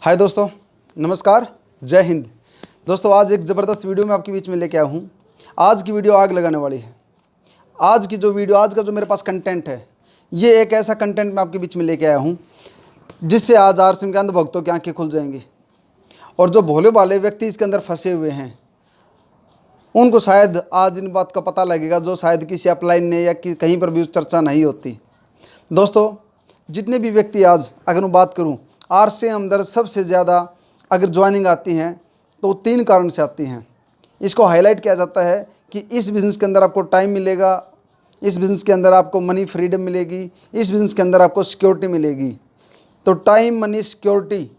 हाय दोस्तों, नमस्कार, जय हिंद। दोस्तों आज एक ज़बरदस्त वीडियो मैं आपके बीच में लेके आया हूँ। आज की वीडियो आग लगाने वाली है। आज का जो मेरे पास कंटेंट है, ये एक ऐसा कंटेंट मैं आपके बीच में लेके आया हूँ जिससे आज आरसीएम के अंधभक्तों की आंखें खुल जाएंगी। और जो भोले भाले व्यक्ति इसके अंदर फंसे हुए हैं, उनको शायद आज इन बात का पता लगेगा जो शायद किसी अपलाइन ने या कहीं पर भी उस चर्चा नहीं होती। दोस्तों जितने भी व्यक्ति आज अगर मैं बात करूं, आरसीएम अंदर सबसे ज़्यादा अगर ज्वाइनिंग आती हैं तो 3 कारण से आती हैं। इसको हाईलाइट किया जाता है कि इस बिज़नेस के अंदर आपको टाइम मिलेगा, इस बिज़नेस के अंदर आपको मनी फ्रीडम मिलेगी, इस बिज़नेस के अंदर आपको सिक्योरिटी मिलेगी। तो time, money, security,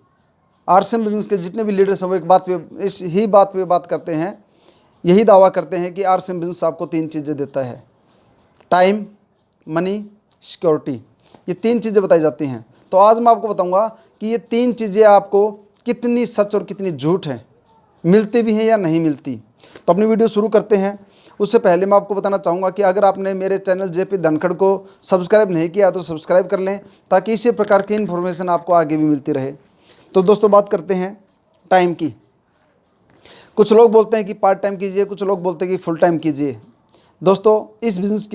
RCM business के जितने भी लीडर्स हैं वो इस बात पे बात करते हैं, यही दावा करते हैं कि आरसीएम बिज़नेस आपको 3 चीज़ें देता है। टाइम, मनी, सिक्योरिटी, ये 3 चीज़ें बताई जाती हैं। तो आज मैं आपको बताऊंगा कि ये 3 चीज़ें आपको कितनी सच और कितनी झूठ है, मिलती भी हैं या नहीं मिलती। तो अपनी वीडियो शुरू करते हैं। उससे पहले मैं आपको बताना चाहूँगा कि अगर आपने मेरे चैनल जेपी धनखड़ को सब्सक्राइब नहीं किया तो सब्सक्राइब कर लें, ताकि इसी प्रकार की इन्फॉर्मेशन आपको आगे भी मिलती रहे। तो दोस्तों बात करते हैं टाइम की। कुछ लोग बोलते हैं कि पार्ट टाइम कीजिए, कुछ लोग बोलते हैं कि फुल टाइम कीजिए। दोस्तों इस बिज़नेस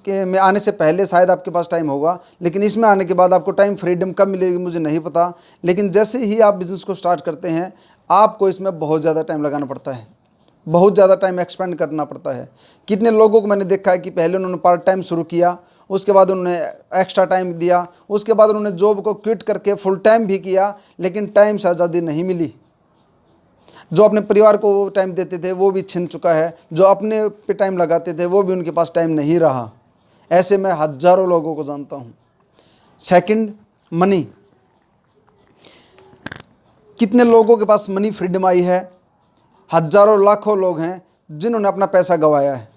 में आने से पहले शायद आपके पास टाइम होगा, लेकिन इसमें आने के बाद आपको टाइम फ्रीडम कब मिलेगी मुझे नहीं पता। लेकिन जैसे ही आप बिज़नेस को स्टार्ट करते हैं, आपको इसमें बहुत ज़्यादा टाइम लगाना पड़ता है, बहुत ज़्यादा टाइम एक्सपेंड करना पड़ता है। कितने लोगों को मैंने देखा है कि पहले उन्होंने पार्ट टाइम शुरू किया, उसके बाद उन्होंने एक्स्ट्रा टाइम दिया, उसके बाद उन्होंने जॉब को क्विट करके फुल टाइम भी किया, लेकिन टाइम से आज़ादी नहीं मिली। जो अपने परिवार को टाइम देते थे वो भी छिन चुका है, जो अपने पे टाइम लगाते थे वो भी उनके पास टाइम नहीं रहा। ऐसे मैं हज़ारों लोगों को जानता हूँ। Second, money. कितने लोगों के पास मनी फ्रीडम आई है? हज़ारों लाखों लोग हैं जिन्होंने अपना पैसा गंवाया है।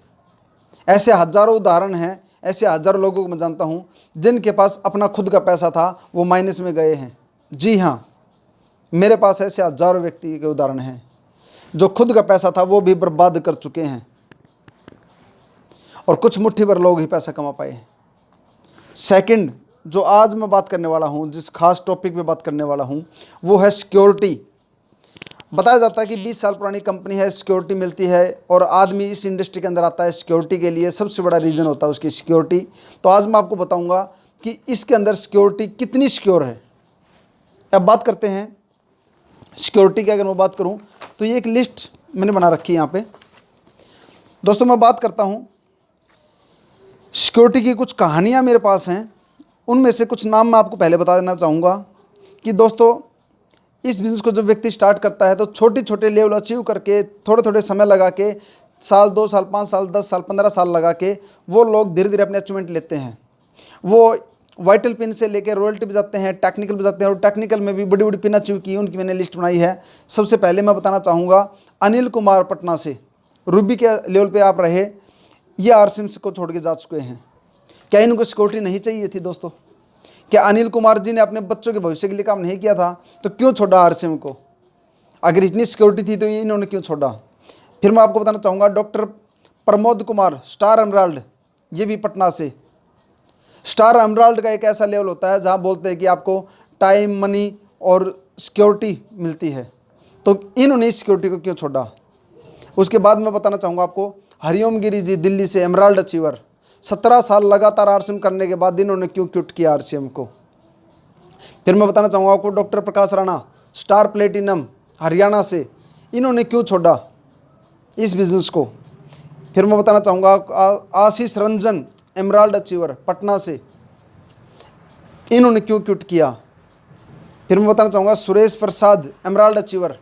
ऐसे हज़ारों उदाहरण हैं, ऐसे हज़ारों लोगों को मैं जानता हूँ जिनके पास अपना खुद का पैसा था, वो माइनस में गए हैं। जी हाँ, मेरे पास ऐसे हज़ारों व्यक्ति के उदाहरण हैं जो खुद का पैसा था वो भी बर्बाद कर चुके हैं, और कुछ मुट्ठी भर लोग ही पैसा कमा पाए। सेकंड, जो आज मैं बात करने वाला हूँ, जिस खास टॉपिक पे बात करने वाला हूँ, वो है सिक्योरिटी। बताया जाता है कि 20 साल पुरानी कंपनी है, सिक्योरिटी मिलती है, और आदमी इस इंडस्ट्री के अंदर आता है सिक्योरिटी के लिए। सबसे बड़ा रीज़न होता है उसकी सिक्योरिटी। तो आज मैं आपको बताऊँगा कि इसके अंदर सिक्योरिटी कितनी सिक्योर है। अब बात करते हैं सिक्योरिटी की। अगर मैं बात करूं तो ये एक लिस्ट मैंने बना रखी है यहाँ पे। दोस्तों मैं बात करता हूं सिक्योरिटी की, कुछ कहानियां मेरे पास हैं, उनमें से कुछ नाम मैं आपको पहले बता देना चाहूँगा कि दोस्तों इस बिज़नेस को जब व्यक्ति स्टार्ट करता है तो छोटे छोटे लेवल अचीव करके, थोड़े थोड़े समय लगा के, साल, 2 साल, 5 साल, 10 साल, 15 साल लगा के वो लोग धीरे धीरे अपने अचीवमेंट लेते हैं। वो वाइटल पिन से लेकर रॉयल्टी पे जाते हैं, टेक्निकल पे जाते हैं, और टेक्निकल में भी बड़ी बड़ी पिन अचीव की, उनकी मैंने लिस्ट बनाई है। सबसे पहले मैं बताना चाहूँगा अनिल कुमार पटना से, रूबी के लेवल पे आप रहे, ये आरसीएम को छोड़ के जा चुके हैं। क्या इनको सिक्योरिटी नहीं चाहिए थी दोस्तों? क्या अनिल कुमार जी ने अपने बच्चों के भविष्य के लिए काम नहीं किया था? तो क्यों छोड़ा आरसीएम को? अगर इतनी सिक्योरिटी थी तो ये इन्होंने क्यों छोड़ा? फिर मैं आपको बताना चाहूँगा doctor Pramod Kumar, star emerald, ये भी पटना से। स्टार एमराल्ड का एक ऐसा लेवल होता है जहाँ बोलते हैं कि आपको टाइम, मनी और सिक्योरिटी मिलती है। तो इन्होंने इस सिक्योरिटी को क्यों छोड़ा? उसके बाद मैं बताना चाहूँगा आपको हरिओम गिरी जी, दिल्ली से, एमराल्ड अचीवर। 17 साल लगातार आरसीएम करने के बाद इन्होंने क्यों क्विट किया आरसीएम को? फिर मैं बताना चाहूँगा आपको doctor Prakash Rana, star platinum, Haryana से, इन्होंने क्यों छोड़ा इस बिज़नेस को? फिर मैं बताना चाहूँगा आशीष रंजन, एमराल्ड अचीवर, पटना से, इन्होंने क्यों क्विट किया? फिर मैं बताना चाहूँगा सुरेश प्रसाद, एमराल्ड अचीवर,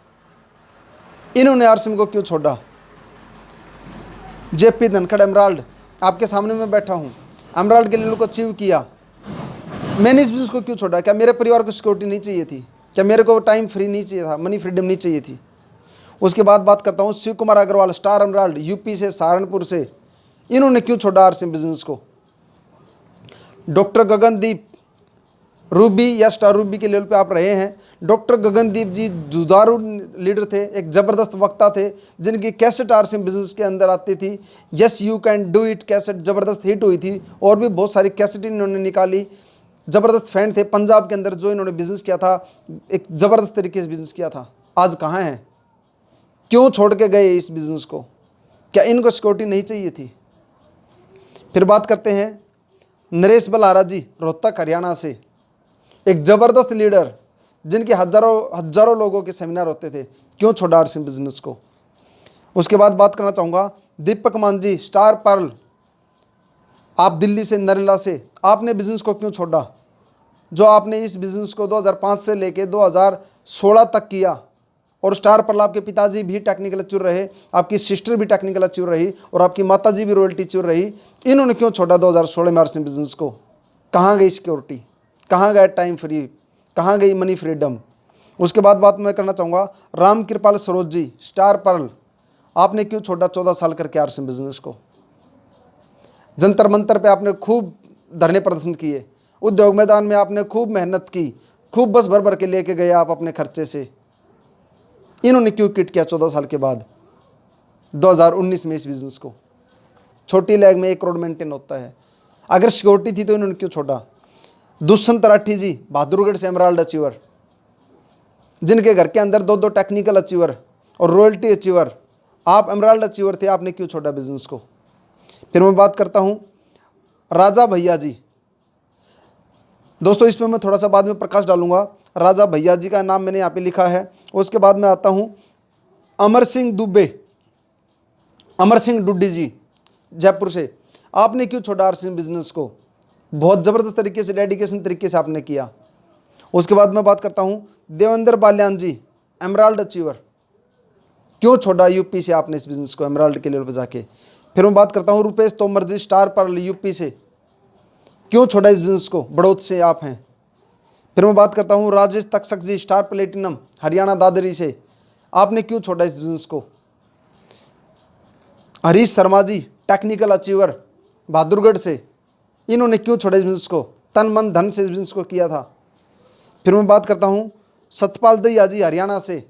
इन्होंने आरसीएम को क्यों छोड़ा? जेपी धनखड़, एमराल्ड, आपके सामने मैं बैठा हूँ, एमराल्ड के लेवल को अचीव किया, मैंने इस बिज़नेस को क्यों छोड़ा? क्या मेरे परिवार को सिक्योरिटी नहीं चाहिए थी? क्या मेरे को टाइम फ्री नहीं चाहिए था, मनी फ्रीडम नहीं चाहिए थी? उसके बाद बात करता हूँ Shiv Kumar Agarwal, star emerald, UP से, सहारनपुर से, इन्होंने क्यों छोड़ा आरसीएम बिजनेस को? डॉक्टर गगनदीप, रूबी या स्टार रूबी के लेवल पे आप रहे हैं। डॉक्टर गगनदीप जी जुझारू लीडर थे, एक ज़बरदस्त वक्ता थे, जिनकी कैसेट आरसीएम बिजनेस के अंदर आती थी। Yes you can do it cassette ज़बरदस्त हिट हुई थी, और भी बहुत सारी कैसेट इन्होंने निकाली। ज़बरदस्त फैन थे पंजाब के अंदर, जो इन्होंने बिज़नेस किया था, एक ज़बरदस्त तरीके से बिज़नेस किया था, आज कहाँ हैं? क्यों छोड़ के गए इस बिज़नेस को? क्या इनको सिक्योरिटी नहीं चाहिए थी? फिर बात करते हैं नरेश बलहारा जी, रोहतक हरियाणा से, एक ज़बरदस्त लीडर जिनके हज़ारों लोगों के सेमिनार होते थे, क्यों छोड़ा आरसीएम बिज़नेस को? उसके बाद बात करना चाहूँगा दीपक मान जी, स्टार पर्ल, आप दिल्ली से, नरेला से, आपने बिज़नेस को क्यों छोड़ा? जो आपने इस बिज़नेस को 2005 से लेके 2016 तक किया, और स्टार पर्ल आपके पिताजी भी टेक्निकल अचीवर रहे, आपकी सिस्टर भी टेक्निकल अचीवर रही, और आपकी माताजी भी रॉयल्टी अचीवर रही, इन्होंने क्यों छोड़ा 2016 में आरसीएम बिज़नेस को? कहाँ गई सिक्योरिटी? कहाँ गया टाइम फ्री? कहाँ गई मनी फ्रीडम? उसके बाद बात मैं करना चाहूँगा राम कृपाल सरोज जी, स्टार पर्ल, आपने क्यों छोड़ा 14 साल करके आरसीएम बिज़नेस को? जंतर मंतर पे आपने खूब धरने प्रदर्शन किए, उद्योग मैदान में आपने खूब मेहनत की, खूब बस भर भर के लेके गए आप अपने खर्चे से, इन्होंने क्यों क्विट किया 14 साल के बाद 2019 में इस बिज़नेस को? छोटी लैग में 1 करोड़ मेंटेन होता है, अगर सिक्योरिटी थी तो इन्होंने क्यों छोड़ा? दुष्यंत राठी जी, बहादुरगढ़ से, एमराल्ड अचीवर, जिनके घर के अंदर 2 टेक्निकल अचीवर और रॉयल्टी अचीवर, आप एमराल्ड अचीवर थे, आपने क्यों छोड़ा बिज़नेस को? फिर मैं बात करता हूँ राजा भैया जी, दोस्तों इसमें मैं थोड़ा सा बाद में प्रकाश डालूंगा, राजा भैया जी का नाम मैंने यहाँ पे लिखा है। उसके बाद मैं आता हूँ अमर सिंह दुबे, अमर सिंह डुड्डी जी, जयपुर से, आपने क्यों छोड़ा आरसीएम बिजनेस को? बहुत ज़बरदस्त तरीके से, डेडिकेशन तरीके से आपने किया। उसके बाद मैं बात करता हूँ देवेंद्र बाल्यान जी, एमराल्ड अचीवर, क्यों छोड़ा यूपी से आपने इस बिज़नेस को, एमराल्ड के लेवल पर जाके? फिर मैं बात करता हूँ रुपेश तोमर जी, स्टार पर्ल, यूपी से, क्यों छोड़ा इस बिज़नेस को? बड़ौत से आप हैं। फिर मैं बात करता हूँ राजेश तक्षक जी, स्टार प्लेटिनम, हरियाणा दादरी से, आपने क्यों छोड़ा इस बिज़नेस को? हरीश शर्मा जी, टेक्निकल अचीवर, बहादुरगढ़ से, इन्होंने क्यों छोड़ा इस बिज़नेस को? तन मन धन से इस बिज़नेस को किया था। फिर मैं बात करता हूँ सतपाल दैया जी, हरियाणा से,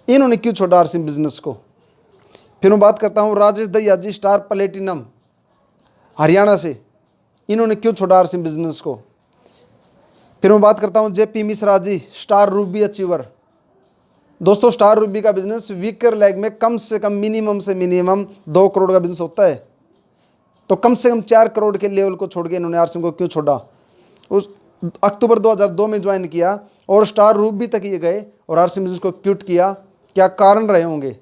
इन्होंने क्यों छोड़ा आरसीएम बिज़नेस को? फिर मैं बात करता हूँ राजेश दैया जी, स्टार प्लेटिनम, हरियाणा से, इन्होंने क्यों छोड़ा आरसीएम बिज़नेस को? फिर मैं बात करता हूँ JP Mishra ji, star Ruby achiever, दोस्तों स्टार रूबी का बिजनेस वीकर लेग में कम से कम मिनिमम से मिनिमम 2 करोड़ का बिजनेस होता है, तो कम से कम 4 करोड़ के लेवल को छोड़ के इन्होंने आरसीएम को क्यों छोड़ा? उस अक्टूबर 2002 में ज्वाइन किया और स्टार रूबी तक ये गए और आरसीएम बिजनेस को क्विट किया। क्या कारण रहे होंगे?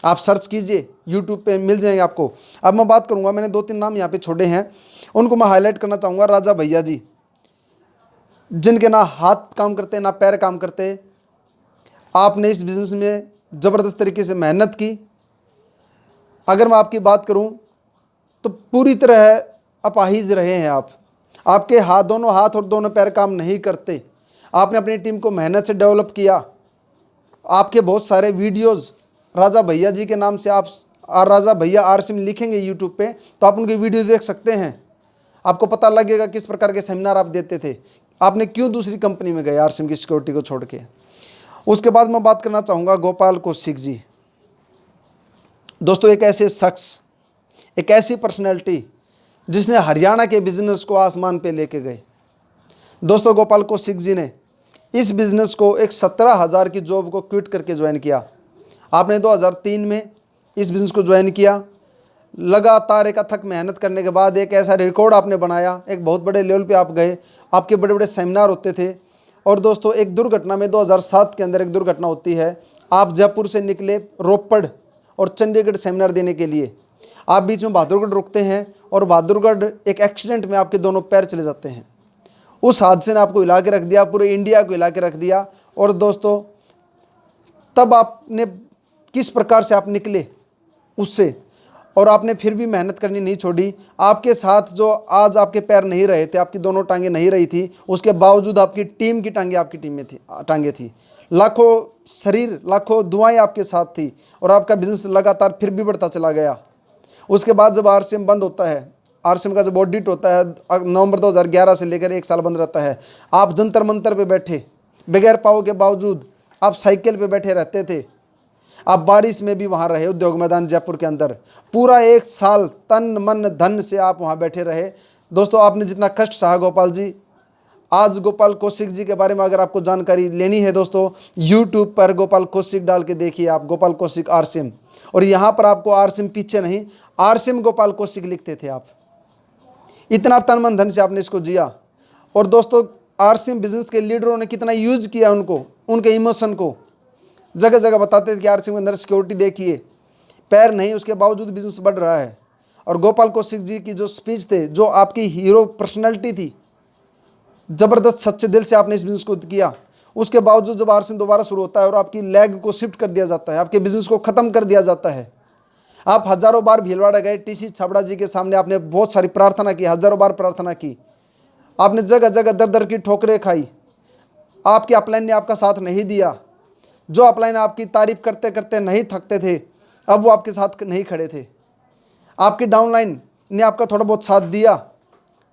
आप सर्च कीजिए, यूट्यूब पे मिल जाएंगे आपको। अब मैं बात करूंगा, मैंने 2-3 नाम यहाँ पे छोड़े हैं, उनको मैं हाईलाइट करना चाहूँगा। राजा भैया जी, जिनके ना हाथ काम करते ना पैर काम करते, आपने इस बिज़नेस में ज़बरदस्त तरीके से मेहनत की। अगर मैं आपकी बात करूं तो पूरी तरह अपाहिज रहे हैं आप, आपके हाथ, दोनों हाथ और दोनों पैर काम नहीं करते। आपने अपनी टीम को मेहनत से डेवलप किया। आपके बहुत सारे वीडियोस राजा भैया जी के नाम से, आप राजा भैया आरसीएम लिखेंगे यूट्यूब पे तो आप उनके वीडियो देख सकते हैं, आपको पता लगेगा किस प्रकार के सेमिनार आप देते थे। आपने क्यों दूसरी कंपनी में गए आरसीएम की सिक्योरिटी को छोड़ के? उसके बाद मैं बात करना चाहूँगा गोपाल कौशिक जी, दोस्तों एक ऐसे शख्स, एक ऐसी पर्सनैलिटी जिसने हरियाणा के बिजनेस को आसमान पे लेके गए। दोस्तों गोपाल कौशिक जी ने इस बिज़नेस को एक 17,000 की जॉब को क्विट करके ज्वाइन किया। आपने 2003 में इस बिज़नेस को ज्वाइन किया। लगातार एक अथक मेहनत करने के बाद एक ऐसा रिकॉर्ड आपने बनाया, एक बहुत बड़े लेवल पे आप गए, आपके बड़े बड़े सेमिनार होते थे। और दोस्तों एक दुर्घटना में 2007 के अंदर एक दुर्घटना होती है। आप जयपुर से निकले रोपड़ और चंडीगढ़ सेमिनार देने के लिए, आप बीच में बहादुरगढ़ रुकते हैं और बहादुरगढ़ एक एक्सीडेंट में आपके दोनों पैर चले जाते हैं। उस हादसे ने आपको हिला के रख दिया, पूरे इंडिया को हिला के रख दिया। और दोस्तों तब आपने किस प्रकार से आप निकले उससे, और आपने फिर भी मेहनत करनी नहीं छोड़ी। आपके साथ जो आज आपके पैर नहीं रहे थे, आपकी दोनों टांगें नहीं रही थी, उसके बावजूद आपकी टीम की टांगें आपकी टीम में थी, टांगें थी, लाखों शरीर, लाखों दुआएं आपके साथ थी, और आपका बिजनेस लगातार फिर भी बढ़ता चला गया। उसके बाद जब आरसीएम बंद होता है, आरसीएम का जब ऑडिट होता है नवंबर 2011 से लेकर 1 साल बंद रहता है, आप जंतर मंतर पे बैठे, बगैर पाँव के बावजूद आप साइकिल पे बैठे रहते थे। आप बारिश में भी वहाँ रहे, उद्योग मैदान जयपुर के अंदर पूरा 1 साल तन मन धन से आप वहाँ बैठे रहे। दोस्तों आपने जितना कष्ट सहा गोपाल जी, आज गोपाल कौशिक जी के बारे में अगर आपको जानकारी लेनी है दोस्तों, यूट्यूब पर गोपाल कौशिक डाल के देखिए आप, गोपाल कौशिक आरसिम, और यहाँ पर आपको आरसिम पीछे नहीं, आरसिम गोपाल कौशिक लिखते थे आप। इतना तन मन धन से आपने इसको जिया। और दोस्तों आरसिम बिजनेस के लीडरों ने कितना यूज किया उनको, उनके इमोशन को, जगह जगह बताते थे कि आरसिम के अंदर सिक्योरिटी देखिए, पैर नहीं, उसके बावजूद बिजनेस बढ़ रहा है। और गोपाल कौशिक जी की जो स्पीच थे, जो आपकी हीरो पर्सनैलिटी थी, ज़बरदस्त सच्चे दिल से आपने इस बिज़नेस को किया, उसके बावजूद जब आरसिम दोबारा शुरू होता है और आपकी लेग को शिफ्ट कर दिया जाता है, आपके बिज़नेस को ख़त्म कर दिया जाता है। आप हज़ारों बार भीलवाड़ा गए, टीसी छाबड़ा जी के सामने आपने बहुत सारी प्रार्थना की, हज़ारों बार प्रार्थना की, आपने जगह जगह दर दर की ठोकरें खाई, आपके अपलाइन ने आपका साथ नहीं दिया। जो अपलाइन आपकी तारीफ करते करते नहीं थकते थे, अब वो आपके साथ नहीं खड़े थे। आपकी डाउनलाइन ने आपका थोड़ा बहुत साथ दिया,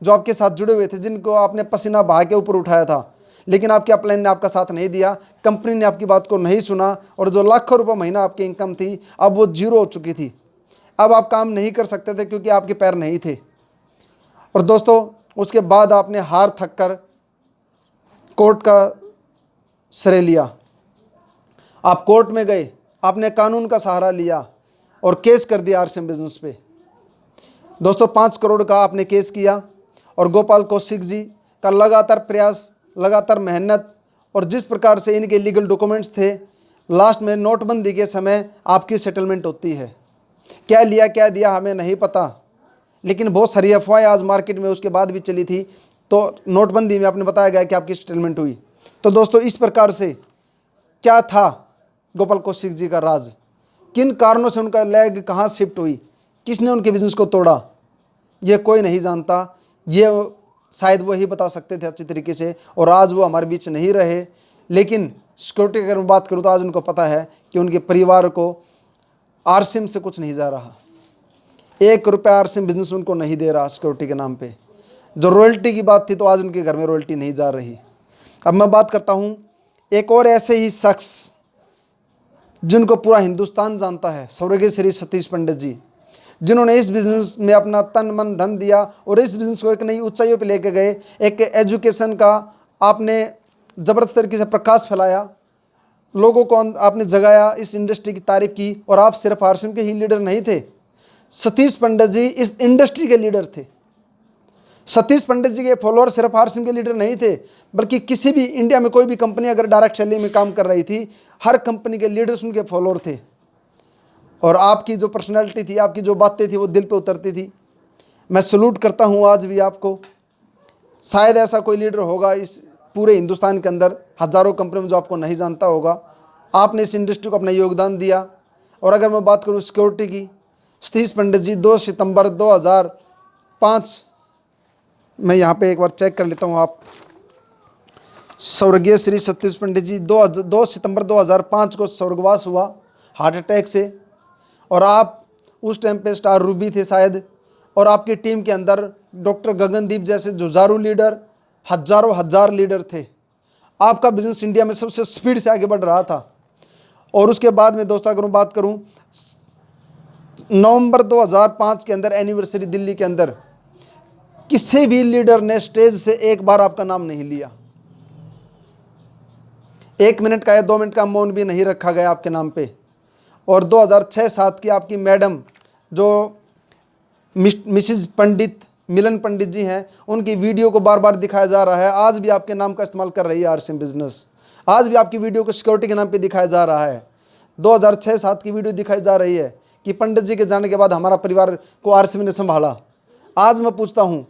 जो आपके साथ जुड़े हुए थे, जिनको आपने पसीना बहा के ऊपर उठाया था, लेकिन आपके अपलाइन ने आपका साथ नहीं दिया, कंपनी ने आपकी बात को नहीं सुना, और जो लाखों रुपए महीना आपकी इनकम थी अब वो जीरो हो चुकी थी। अब आप काम नहीं कर सकते थे क्योंकि आपके पैर नहीं थे। और दोस्तों उसके बाद आपने हार थक कर कोर्ट का श्रेय लिया, आप कोर्ट में गए, आपने कानून का सहारा लिया और केस कर दिया आरसिम बिजनेस पे। दोस्तों 5 करोड़ का आपने केस किया, और गोपाल कौशिक जी का लगातार प्रयास, लगातार मेहनत, और जिस प्रकार से इनके लीगल डॉक्यूमेंट्स थे, लास्ट में नोटबंदी के समय आपकी सेटलमेंट होती है। क्या लिया क्या दिया हमें नहीं पता, लेकिन बहुत सारी अफवाहें आज मार्केट में उसके बाद भी चली थी, तो नोटबंदी में आपने बताया गया कि आपकी सेटलमेंट हुई। तो दोस्तों इस प्रकार से क्या था गोपाल कौशिक जी का राज, किन कारणों से उनका लेग कहाँ शिफ्ट हुई, किसने उनके बिजनेस को तोड़ा, ये कोई नहीं जानता। ये शायद वही बता सकते थे अच्छी तरीके से, और आज वो हमारे बीच नहीं रहे। लेकिन सिक्योरिटी अगर मैं बात करूँ तो आज उनको पता है कि उनके परिवार को आरसिम से कुछ नहीं जा रहा, 1 रुपया आरसिम बिजनेस उनको नहीं दे रहा सिक्योरिटी के नाम पे। जो रॉयल्टी की बात थी तो आज उनके घर में रॉयल्टी नहीं जा रही। अब मैं बात करता हूँ एक और ऐसे ही शख्स जिनको पूरा हिंदुस्तान जानता है, स्वर्गीय श्री सतीश पंडित जी, जिन्होंने इस बिज़नेस में अपना तन मन धन दिया और इस बिज़नेस को एक नई ऊंचाइयों पे लेके गए। एक एजुकेशन का आपने ज़बरदस्त तरीके से प्रकाश फैलाया, लोगों को आपने जगाया, इस इंडस्ट्री की तारीफ की। और आप सिर्फ आरसिम के ही लीडर नहीं थे, सतीश पंडित जी इस इंडस्ट्री के लीडर थे। सतीश पंडित जी के फॉलोअर सिर्फ आरसिम के लीडर नहीं थे, बल्कि किसी भी इंडिया में कोई भी कंपनी अगर डायरेक्ट सेलिंग में काम कर रही थी, हर कंपनी के लीडर्स उनके फॉलोअर थे। और आपकी जो पर्सनैलिटी थी, आपकी जो बातें थी, वो दिल पे उतरती थी। मैं सलूट करता हूँ आज भी आपको। शायद ऐसा कोई लीडर होगा इस पूरे हिंदुस्तान के अंदर, हज़ारों कंपनी में, जो आपको नहीं जानता होगा। आपने इस इंडस्ट्री को अपना योगदान दिया। और अगर मैं बात करूँ सिक्योरिटी की, सतीश पंडित जी 2 सितंबर 2005, मैं यहाँ पे एक बार चेक कर लेता हूँ, आप स्वर्गीय श्री सतीश पंडित जी 2 सितंबर 2005 को स्वर्गवास हुआ हार्ट अटैक से। और आप उस टाइम पे स्टार रूबी थे शायद, और आपकी टीम के अंदर डॉक्टर गगनदीप जैसे जुझारू लीडर, हज़ार लीडर थे। आपका बिजनेस इंडिया में सबसे स्पीड से आगे बढ़ रहा था। और उसके बाद में दोस्तों अगर मैं बात करूं, नवंबर 2005 के अंदर एनिवर्सरी दिल्ली के अंदर किसी भी लीडर ने स्टेज से एक बार आपका नाम नहीं लिया। 1 मिनट का या 2 मिनट का मौन भी नहीं रखा गया आपके नाम पे। और 2006-07 की आपकी मैडम जो मिसिज पंडित, मिलन पंडित जी हैं, उनकी वीडियो को बार बार दिखाया जा रहा है। आज भी आपके नाम का इस्तेमाल कर रही है आरसिम बिजनेस, आज भी आपकी वीडियो को सिक्योरिटी के नाम पे दिखाया जा रहा है। 2006-07 की वीडियो दिखाई जा रही है कि पंडित जी के जाने के बाद हमारा परिवार को आरसिम ने संभाला। आज मैं पूछता हूँ,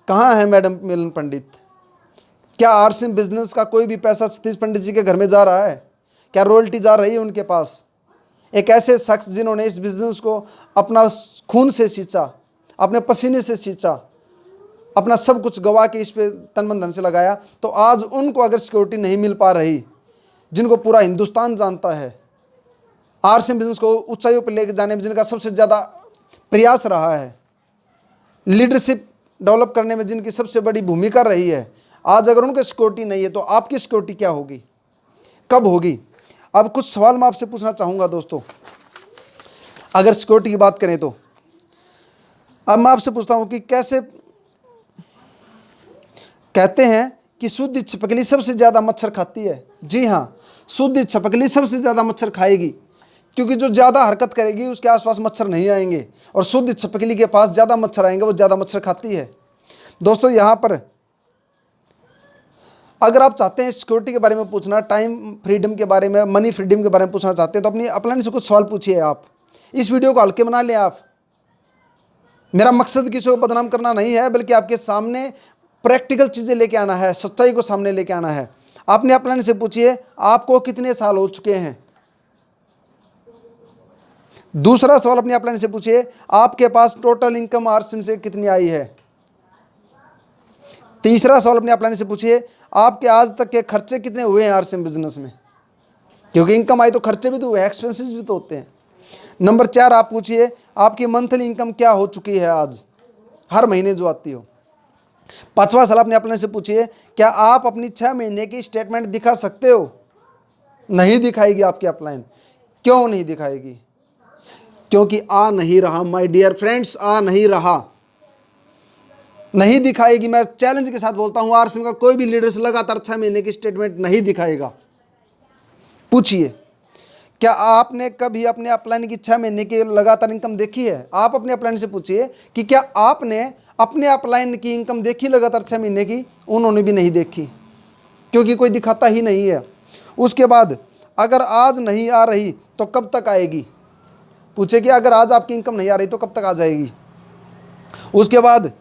कहाँ है मैडम मिलन पंडित? क्या आरसिम बिजनेस का कोई भी पैसा सतीश पंडित जी के घर में जा रहा है? क्या रॉयल्टी जा रही है उनके पास? एक ऐसे शख्स जिन्होंने इस बिज़नेस को अपना खून से सींचा, अपने पसीने से सींचा, अपना सब कुछ गवा के इस पे तन मन धन से लगाया, तो आज उनको अगर सिक्योरिटी नहीं मिल पा रही, जिनको पूरा हिंदुस्तान जानता है, आरसिम बिजनेस को ऊंचाइयों पर लेकर जाने में जिनका सबसे ज़्यादा प्रयास रहा है, लीडरशिप डेवलप करने में जिनकी सबसे बड़ी भूमिका रही है, आज अगर उनकी सिक्योरिटी नहीं है तो आपकी सिक्योरिटी क्या होगी, कब होगी? अब कुछ सवाल मैं आपसे पूछना चाहूँगा दोस्तों। अगर सिक्योरिटी की बात करें तो अब मैं आपसे पूछता हूँ कि कैसे कहते हैं कि शुद्ध छिपकली सबसे ज़्यादा मच्छर खाती है। जी हाँ, शुद्ध छिपकली सबसे ज़्यादा मच्छर खाएगी, क्योंकि जो ज़्यादा हरकत करेगी उसके आसपास मच्छर नहीं आएंगे, और शुद्ध छिपकली के पास ज़्यादा मच्छर आएंगे, वो ज़्यादा मच्छर खाती है। दोस्तों यहाँ पर अगर आप चाहते हैं सिक्योरिटी के बारे में पूछना, टाइम फ्रीडम के बारे में, मनी फ्रीडम के बारे में पूछना चाहते हैं, तो अपनी अपलाइन से कुछ सवाल पूछिए। आप इस वीडियो को हल्के बना लें। आप, मेरा मकसद किसी को बदनाम करना नहीं है, बल्कि आपके सामने प्रैक्टिकल चीज़ें लेके आना है, सच्चाई को सामने लेके आना है। आपने अपलाइन से पूछिए आपको कितने साल हो चुके हैं। दूसरा सवाल अपने अपलाइन से पूछिए आपके पास टोटल इनकम आरसीएम से कितनी आई है। तीसरा सवाल अपने अपलाइन से पूछिए आपके आज तक के खर्चे कितने हुए हैं आरसीएम बिजनेस में, क्योंकि इनकम आई तो खर्चे भी तो हुए, एक्सपेंसेस भी तो होते हैं। नंबर 4 आप पूछिए आपकी मंथली इनकम क्या हो चुकी है आज, हर महीने जो आती हो। 5वां सवाल अपने अपलाइन से पूछिए क्या आप अपनी 6 महीने की स्टेटमेंट दिखा सकते हो। नहीं दिखाएगी आपकी अपलाइन। क्यों नहीं दिखाएगी? क्योंकि आ नहीं रहा माय डियर फ्रेंड्स, आ नहीं रहा, नहीं दिखाएगी। मैं चैलेंज के साथ बोलता हूं, आरसीएम का कोई भी लीडर्स लगातार 6 महीने की स्टेटमेंट नहीं दिखाएगा। पूछिए क्या आपने कभी अपने अपलाइन की 6 महीने की लगातार इनकम देखी है। आप अपने अपलाइन से पूछिए कि क्या आपने अपने अपलाइन की इनकम देखी लगातार 6 महीने की। उन्होंने भी नहीं देखी, क्योंकि कोई दिखाता ही नहीं है। उसके बाद अगर आज नहीं आ रही तो कब तक आएगी। पूछे कि अगर आज आपकी इनकम नहीं आ रही तो कब तक आ जाएगी। उसके बाद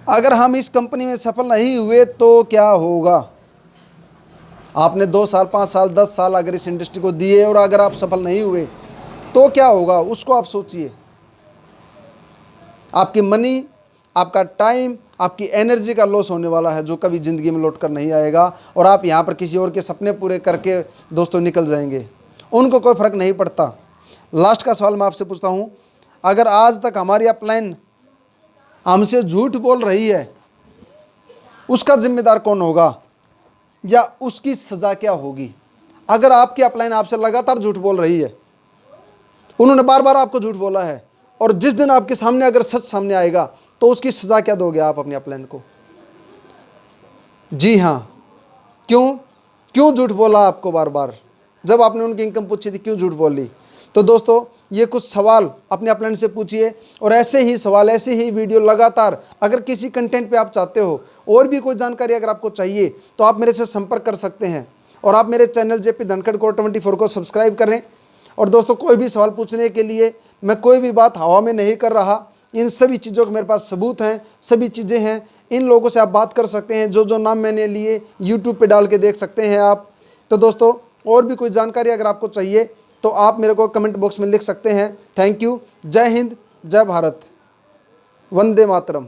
अगर हम इस कंपनी में सफल नहीं हुए तो क्या होगा। आपने 2 साल, 5 साल, 10 साल अगर इस इंडस्ट्री को दिए और अगर आप सफल नहीं हुए तो क्या होगा, उसको आप सोचिए। आपकी मनी, आपका टाइम, आपकी एनर्जी का लॉस होने वाला है, जो कभी ज़िंदगी में लौट कर नहीं आएगा। और आप यहाँ पर किसी और के सपने पूरे करके दोस्तों निकल जाएंगे, उनको कोई फ़र्क नहीं पड़ता। लास्ट का सवाल मैं आपसे पूछता हूँ, अगर आज तक हमारी अपलाइन हमसे झूठ बोल रही है, उसका जिम्मेदार कौन होगा, या उसकी सज़ा क्या होगी। अगर आपकी अपलाइन आपसे लगातार झूठ बोल रही है, उन्होंने बार बार आपको झूठ बोला है, और जिस दिन आपके सामने अगर सच सामने आएगा तो उसकी सज़ा क्या दोगे आप अपनी अपलाइन को। जी हाँ, क्यों झूठ बोला आपको बार बार, जब आपने उनकी इनकम पूछी थी क्यों झूठ बोली। तो दोस्तों ये कुछ सवाल अपने अपलाइन से पूछिए, और ऐसे ही सवाल, ऐसे ही वीडियो लगातार, अगर किसी कंटेंट पे आप चाहते हो और भी कोई जानकारी अगर आपको चाहिए तो आप मेरे से संपर्क कर सकते हैं। और आप मेरे चैनल जेपी धनखड़ कोर 24 को सब्सक्राइब करें। और दोस्तों कोई भी सवाल पूछने के लिए मैं कोई भी बात हवा में नहीं कर रहा, इन सभी चीज़ों के मेरे पास सबूत हैं, सभी चीज़ें हैं। इन लोगों से आप बात कर सकते हैं, जो नाम मैंने लिए यूट्यूब पे डाल के देख सकते हैं आप। तो दोस्तों और भी कोई जानकारी अगर आपको चाहिए तो आप मेरे को कमेंट बॉक्स में लिख सकते हैं। Thank you. जय हिंद, जय भारत, वंदे मातरम।